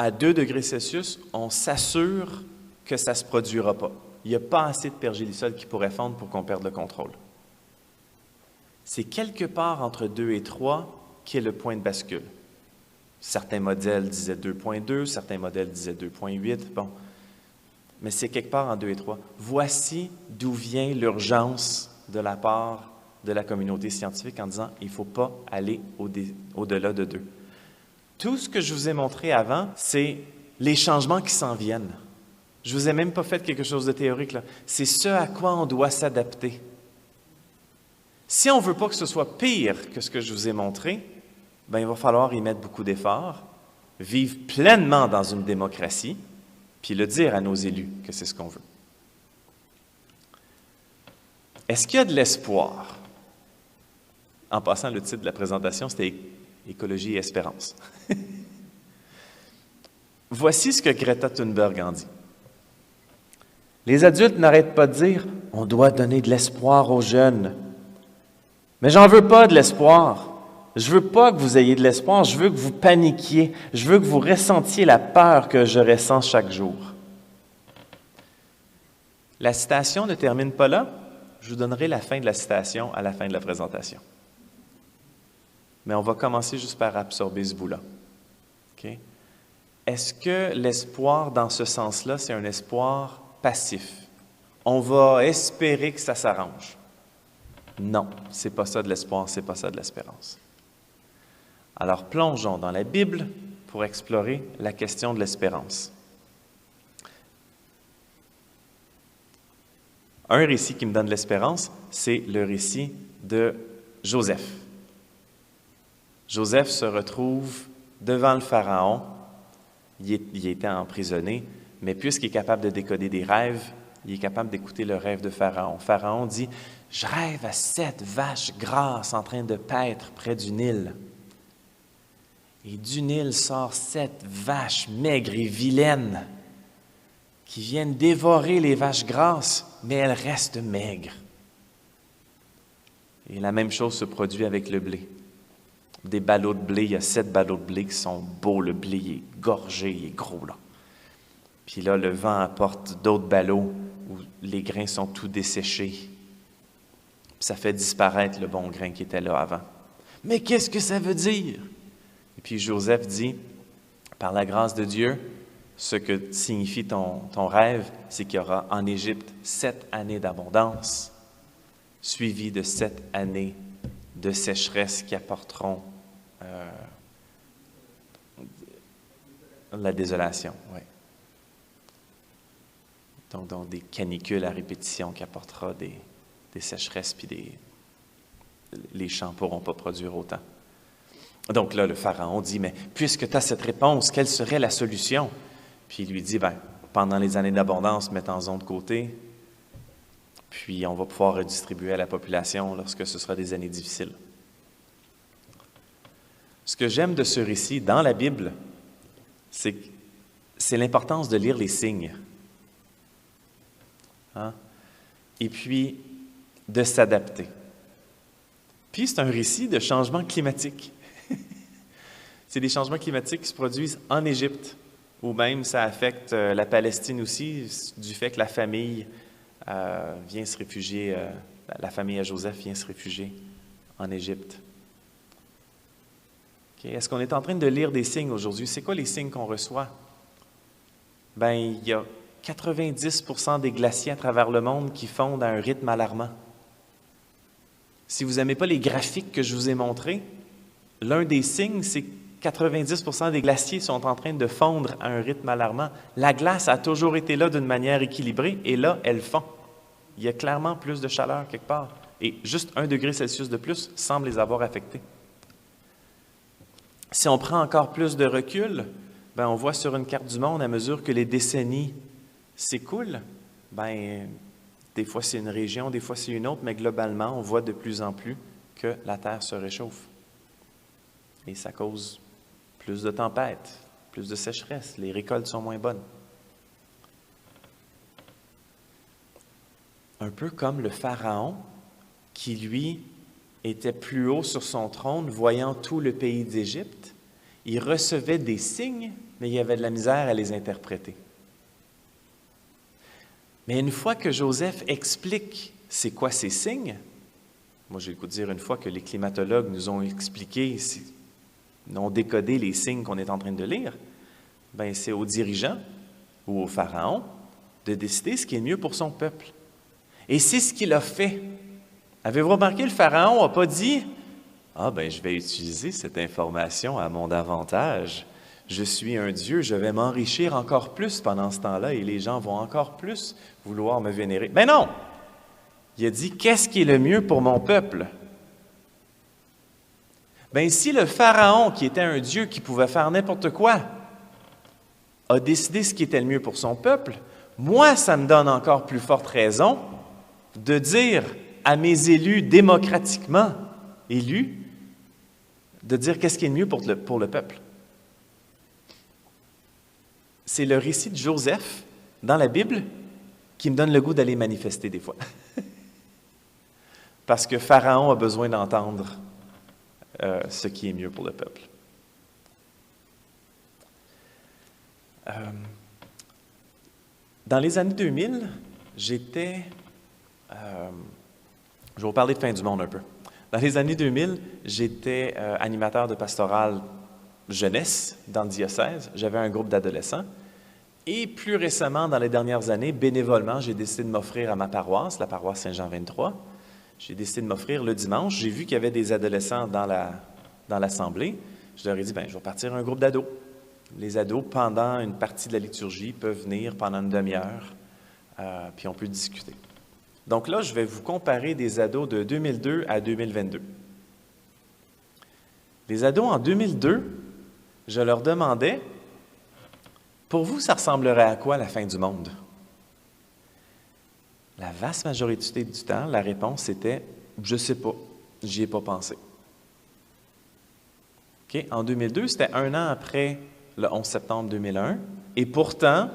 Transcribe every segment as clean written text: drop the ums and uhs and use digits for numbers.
à 2 degrés Celsius, on s'assure que ça ne se produira pas. Il n'y a pas assez de pergélisol qui pourrait fondre pour qu'on perde le contrôle. C'est quelque part entre 2 et 3 qui est le point de bascule. Certains modèles disaient 2,2, certains modèles disaient 2,8, bon. Mais c'est quelque part en 2 et 3. Voici d'où vient l'urgence de la part de la communauté scientifique en disant il ne faut pas aller au-delà de 2. Tout ce que je vous ai montré avant, c'est les changements qui s'en viennent. Je ne vous ai même pas fait quelque chose de théorique, là. C'est ce à quoi on doit s'adapter. Si on ne veut pas que ce soit pire que ce que je vous ai montré, bien, il va falloir y mettre beaucoup d'efforts, vivre pleinement dans une démocratie, puis le dire à nos élus que c'est ce qu'on veut. Est-ce qu'il y a de l'espoir? En passant, le titre de la présentation, c'était « Écologie et espérance ». Voici ce que Greta Thunberg en dit. Les adultes n'arrêtent pas de dire « On doit donner de l'espoir aux jeunes ». Mais j'en veux pas de l'espoir. Je veux pas que vous ayez de l'espoir, je veux que vous paniquiez, je veux que vous ressentiez la peur que je ressens chaque jour. La citation ne termine pas là. Je vous donnerai la fin de la citation à la fin de la présentation. Mais on va commencer juste par absorber ce bout-là. Okay? Est-ce que l'espoir dans ce sens-là, c'est un espoir passif? On va espérer que ça s'arrange. Non, c'est pas ça de l'espoir, c'est pas ça de l'espérance. Alors plongeons dans la Bible pour explorer la question de l'espérance. Un récit qui me donne l'espérance, c'est le récit de Joseph. Joseph se retrouve devant le Pharaon. Il était emprisonné, mais puisqu'il est capable de décoder des rêves, il est capable d'écouter le rêve de Pharaon. Pharaon dit « Je rêve à 7 vaches grasses en train de paître près du Nil. » Et du Nil sort 7 vaches maigres et vilaines qui viennent dévorer les vaches grasses, mais elles restent maigres. Et la même chose se produit avec le blé. Des ballots de blé, il y a 7 ballots de blé qui sont beaux, le blé il est gorgé, il est gros là. Puis là, le vent apporte d'autres ballots où les grains sont tout desséchés. Puis ça fait disparaître le bon grain qui était là avant. Mais qu'est-ce que ça veut dire? Et puis Joseph dit, par la grâce de Dieu, ce que signifie ton rêve, c'est qu'il y aura en Égypte 7 années d'abondance, suivies de 7 années de sécheresse qui apporteront la désolation. Ouais. Donc des canicules à répétition qui apportera des sécheresses, puis les champs ne pourront pas produire autant. Donc là, le Pharaon dit, mais puisque tu as cette réponse, quelle serait la solution? Puis il lui dit, pendant les années d'abondance, mettons-en de côté, puis on va pouvoir redistribuer à la population lorsque ce sera des années difficiles. Ce que j'aime de ce récit dans la Bible, c'est l'importance de lire les signes. Hein? Et puis, de s'adapter. Puis, c'est un récit de changement climatique. C'est des changements climatiques qui se produisent en Égypte, ou même ça affecte la Palestine aussi, du fait que la famille vient se réfugier, la famille à Joseph vient se réfugier en Égypte. Okay. Est-ce qu'on est en train de lire des signes aujourd'hui? C'est quoi les signes qu'on reçoit? Bien, il y a 90% des glaciers à travers le monde qui fondent à un rythme alarmant. Si vous n'aimez pas les graphiques que je vous ai montrés, l'un des signes, c'est que 90% des glaciers sont en train de fondre à un rythme alarmant. La glace a toujours été là d'une manière équilibrée, et là, elle fond. Il y a clairement plus de chaleur quelque part. Et juste 1 degré Celsius de plus semble les avoir affectés. Si on prend encore plus de recul, on voit sur une carte du monde, à mesure que les décennies s'écoulent, des fois c'est une région, des fois c'est une autre, mais globalement, on voit de plus en plus que la Terre se réchauffe. Et ça cause plus de tempêtes, plus de sécheresse, les récoltes sont moins bonnes. Un peu comme le Pharaon, qui lui était plus haut sur son trône, voyant tout le pays d'Égypte, il recevait des signes mais il avait de la misère à les interpréter. Mais une fois que Joseph explique c'est quoi ces signes, moi j'ai le coup de dire une fois que les climatologues nous ont expliqué, ont décodé les signes qu'on est en train de lire, ben c'est aux dirigeants ou au pharaon de décider ce qui est mieux pour son peuple. Et c'est ce qu'il a fait. Avez-vous remarqué, le pharaon n'a pas dit « Ah ben je vais utiliser cette information à mon avantage. Je suis un Dieu, je vais m'enrichir encore plus pendant ce temps-là et les gens vont encore plus vouloir me vénérer. » Ben non! Il a dit « Qu'est-ce qui est le mieux pour mon peuple? » Ben si le pharaon, qui était un Dieu qui pouvait faire n'importe quoi, a décidé ce qui était le mieux pour son peuple, moi, ça me donne encore plus forte raison de dire à mes élus démocratiquement élus, de dire qu'est-ce qui est le mieux pour le peuple. C'est le récit de Joseph dans la Bible qui me donne le goût d'aller manifester des fois. Parce que Pharaon a besoin d'entendre ce qui est mieux pour le peuple. Dans les années 2000, j'étais... je vais vous parler de fin du monde un peu. Dans les années 2000, j'étais animateur de pastoral jeunesse dans le diocèse. J'avais un groupe d'adolescents. Et plus récemment, dans les dernières années, bénévolement, j'ai décidé de m'offrir à ma paroisse, la paroisse Saint-Jean-23. J'ai décidé de m'offrir le dimanche. J'ai vu qu'il y avait des adolescents dans l'assemblée. Je leur ai dit, bien, je vais partir un groupe d'ados. Les ados, pendant une partie de la liturgie, peuvent venir pendant une demi-heure, puis on peut discuter. Donc là, je vais vous comparer des ados de 2002 à 2022. Les ados en 2002, je leur demandais, pour vous, ça ressemblerait à quoi la fin du monde? La vaste majorité du temps, la réponse était « je ne sais pas, j'y ai pas pensé ». Okay? En 2002, c'était un an après le 11 septembre 2001, et pourtant,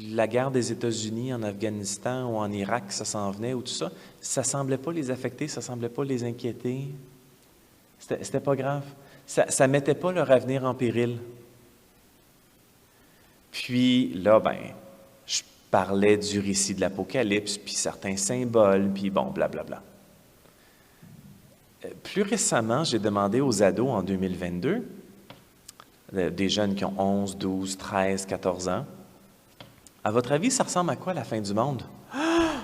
la guerre des États-Unis en Afghanistan ou en Irak, ça s'en venait, ou tout ça, ça ne semblait pas les affecter, ça ne semblait pas les inquiéter. C'était pas grave. Ça ne mettait pas leur avenir en péril. Puis là, ben, je parlais du récit de l'Apocalypse, puis certains symboles, puis bon, blablabla. Plus récemment, j'ai demandé aux ados en 2022, des jeunes qui ont 11, 12, 13, 14 ans, à votre avis, ça ressemble à quoi la fin du monde? Ah!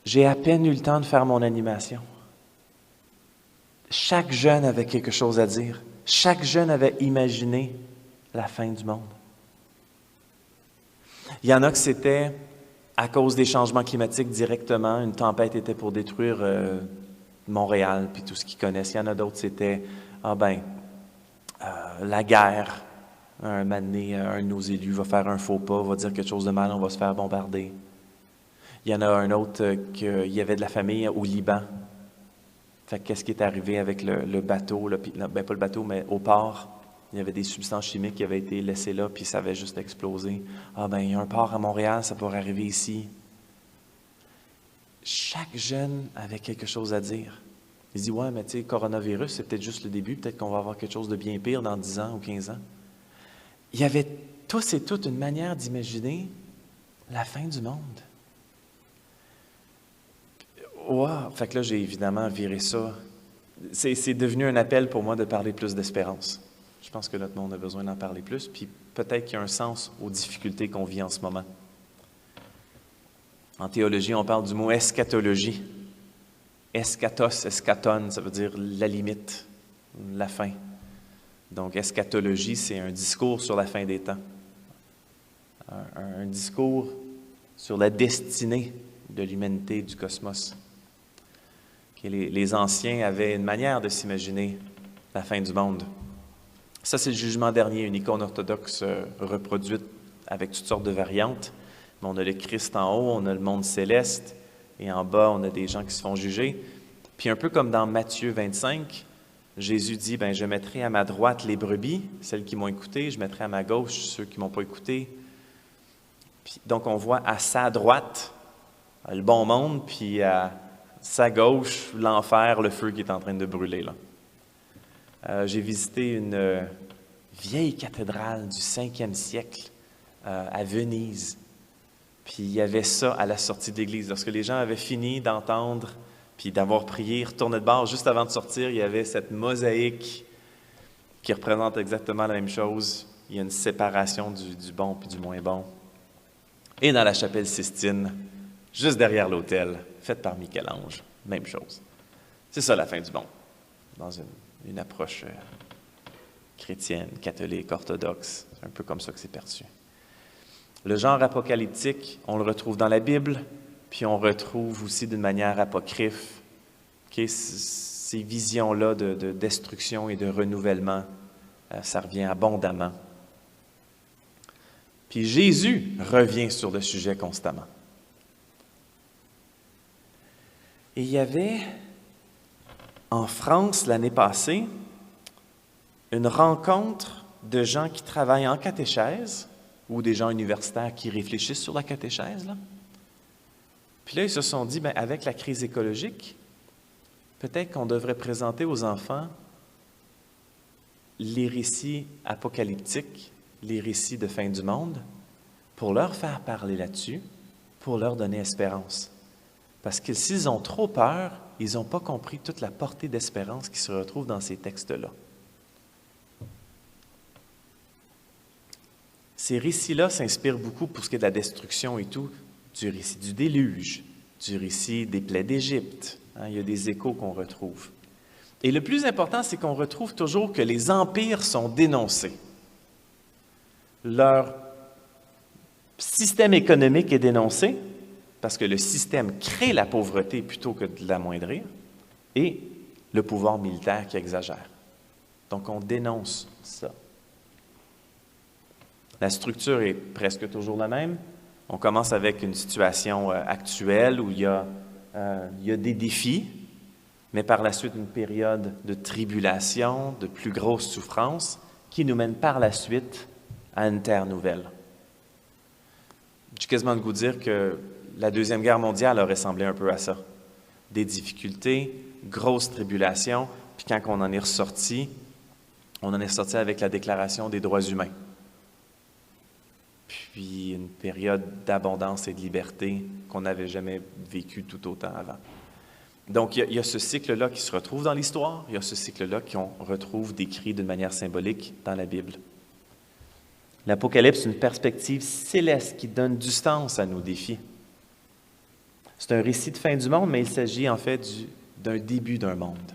J'ai à peine eu le temps de faire mon animation. Chaque jeune avait quelque chose à dire. Chaque jeune avait imaginé la fin du monde. Il y en a que c'était à cause des changements climatiques directement. Une tempête était pour détruire Montréal, puis tout ce qu'ils connaissent. Il y en a d'autres, c'était, la guerre. Un moment donné, un de nos élus va faire un faux pas, va dire quelque chose de mal, on va se faire bombarder. Il y en a un autre qu'il y avait de la famille au Liban. Fait qu'est-ce qui est arrivé avec le bateau, pas le bateau, mais au port? Il y avait des substances chimiques qui avaient été laissées là, puis ça avait juste explosé. Il y a un port à Montréal, ça pourrait arriver ici. Chaque jeune avait quelque chose à dire. Il dit, ouais, mais tu sais, coronavirus, c'est peut-être juste le début, peut-être qu'on va avoir quelque chose de bien pire dans 10 ans ou 15 ans. Il y avait tous et toutes une manière d'imaginer la fin du monde. Wow! Fait que là, j'ai évidemment viré ça. C'est devenu un appel pour moi de parler plus d'espérance. Je pense que notre monde a besoin d'en parler plus, puis peut-être qu'il y a un sens aux difficultés qu'on vit en ce moment. En théologie, on parle du mot eschatologie. Eschatos, eschaton, ça veut dire la limite, la fin. Donc, eschatologie, c'est un discours sur la fin des temps. Un discours sur la destinée de l'humanité, du cosmos. Les anciens avaient une manière de s'imaginer la fin du monde. Ça, c'est le jugement dernier, une icône orthodoxe reproduite avec toutes sortes de variantes. Mais on a le Christ en haut, on a le monde céleste, et en bas, on a des gens qui se font juger. Puis un peu comme dans Matthieu 25, Jésus dit, je mettrai à ma droite les brebis, celles qui m'ont écouté, je mettrai à ma gauche ceux qui ne m'ont pas écouté. Puis, donc, on voit à sa droite le bon monde, puis à sa gauche, l'enfer, le feu qui est en train de brûler là. J'ai visité une vieille cathédrale du 5e siècle à Venise. Puis il y avait ça à la sortie de l'église. Lorsque les gens avaient fini d'entendre puis d'avoir prié, retournaient de bord, juste avant de sortir, il y avait cette mosaïque qui représente exactement la même chose. Il y a une séparation du bon puis du moins bon. Et dans la chapelle Sistine, juste derrière l'autel, faite par Michel-Ange, même chose. C'est ça la fin du monde, dans une approche chrétienne, catholique, orthodoxe. C'est un peu comme ça que c'est perçu. Le genre apocalyptique, on le retrouve dans la Bible, puis on retrouve aussi d'une manière apocryphe. Ces visions-là de destruction et de renouvellement, ça revient abondamment. Puis Jésus revient sur le sujet constamment. Et il y avait, en France, l'année passée, une rencontre de gens qui travaillent en catéchèse, ou des gens universitaires qui réfléchissent sur la catéchèse, là. Puis là, ils se sont dit, bien, avec la crise écologique, peut-être qu'on devrait présenter aux enfants les récits apocalyptiques, les récits de fin du monde, pour leur faire parler là-dessus, pour leur donner espérance. Parce que s'ils ont trop peur, ils n'ont pas compris toute la portée d'espérance qui se retrouve dans ces textes-là. Ces récits-là s'inspirent beaucoup pour ce qui est de la destruction et tout, du récit du déluge, du récit des plaies d'Égypte. Il y a des échos qu'on retrouve. Et le plus important, c'est qu'on retrouve toujours que les empires sont dénoncés. Leur système économique est dénoncé, parce que le système crée la pauvreté plutôt que de l'amoindrir, et le pouvoir militaire qui exagère. Donc, on dénonce ça. La structure est presque toujours la même. On commence avec une situation actuelle où il y a des défis, mais par la suite une période de tribulation, de plus grosse souffrance, qui nous mène par la suite à une terre nouvelle. J'ai quasiment le goût de dire que la Deuxième Guerre mondiale a ressemblé un peu à ça. Des difficultés, grosses tribulations, puis quand on en est ressorti avec la Déclaration des droits humains. Puis une période d'abondance et de liberté qu'on n'avait jamais vécu tout autant avant. Donc, il y a ce cycle-là qui se retrouve dans l'histoire, il y a ce cycle-là qu'on retrouve décrit d'une manière symbolique dans la Bible. L'Apocalypse, c'est une perspective céleste qui donne du sens à nos défis. C'est un récit de fin du monde, mais il s'agit en fait d'un début d'un monde.